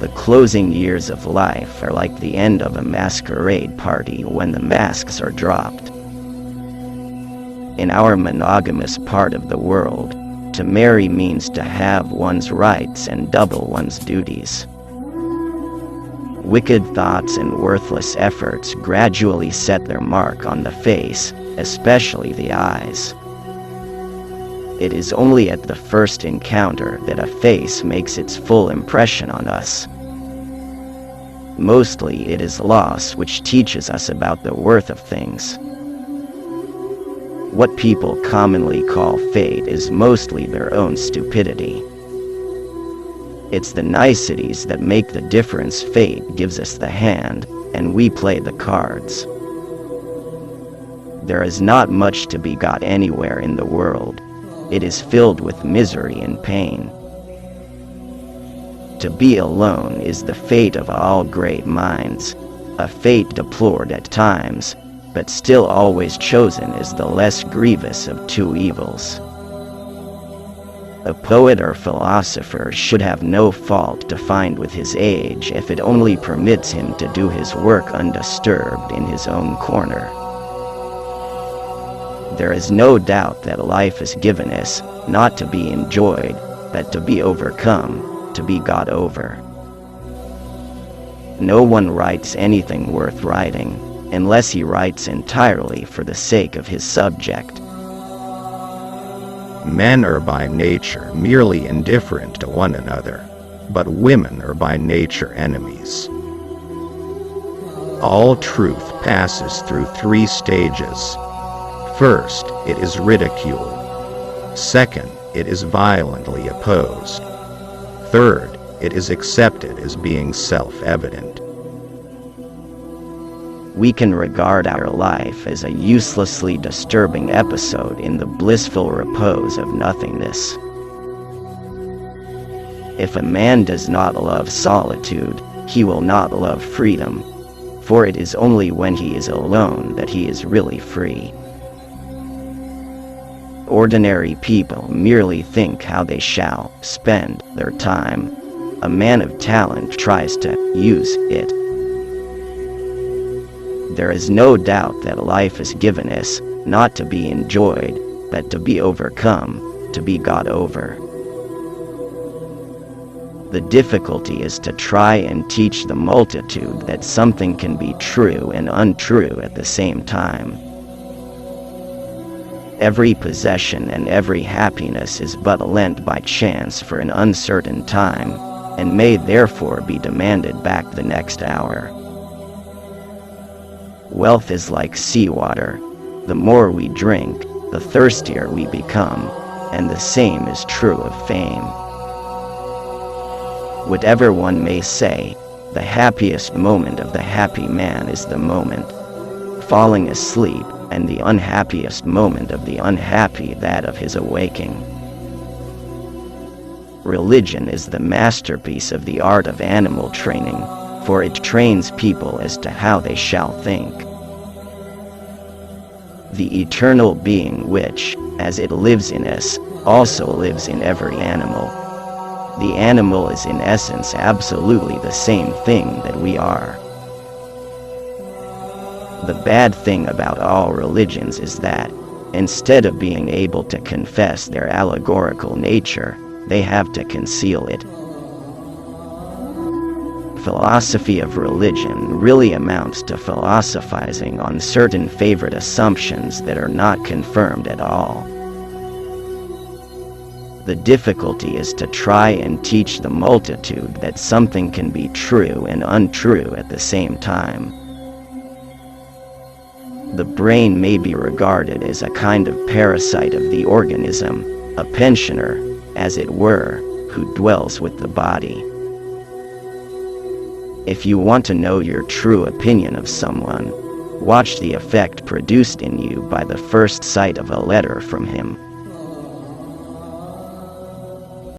The closing years of life are like the end of a masquerade party when the masks are dropped. In our monogamous part of the world, to marry means to have one's rights and double one's duties. Wicked thoughts and worthless efforts gradually set their mark on the face, especially the eyes. It is only at the first encounter that a face makes its full impression on us. Mostly it is loss which teaches us about the worth of things. What people commonly call fate is mostly their own stupidity. It's the niceties that make the difference. Fate gives us the hand, and we play the cards. There is not much to be got anywhere in the world. It is filled with misery and pain. To be alone is the fate of all great minds, a fate deplored at times, but still always chosen as the less grievous of two evils. A poet or philosopher should have no fault to find with his age if it only permits him to do his work undisturbed in his own corner. There is no doubt that life is given us, not to be enjoyed, but to be overcome, to be got over. No one writes anything worth writing, unless he writes entirely for the sake of his subject. Men are by nature merely indifferent to one another, but women are by nature enemies. All truth passes through 3 stages. First, it is ridiculed. Second, it is violently opposed. Third, it is accepted as being self-evident. We can regard our life as a uselessly disturbing episode in the blissful repose of nothingness. If a man does not love solitude, he will not love freedom, for it is only when he is alone that he is really free. Ordinary people merely think how they shall spend their time. A man of talent tries to use it. There is no doubt that life is given us, not to be enjoyed, but to be overcome, to be got over. The difficulty is to try and teach the multitude that something can be true and untrue at the same time. Every possession and every happiness is but lent by chance for an uncertain time, and may therefore be demanded back the next hour. Wealth is like seawater. The more we drink, the thirstier we become, and the same is true of fame. Whatever one may say, the happiest moment of the happy man is the moment falling asleep, and the unhappiest moment of the unhappy that of his awaking. Religion is the masterpiece of the art of animal training, for it trains people as to how they shall think. The eternal being which, as it lives in us, also lives in every animal. The animal is in essence absolutely the same thing that we are. The bad thing about all religions is that, instead of being able to confess their allegorical nature, they have to conceal it. Philosophy of religion really amounts to philosophizing on certain favorite assumptions that are not confirmed at all. The difficulty is to try and teach the multitude that something can be true and untrue at the same time. The brain may be regarded as a kind of parasite of the organism, a pensioner, as it were, who dwells with the body. If you want to know your true opinion of someone, watch the effect produced in you by the first sight of a letter from him.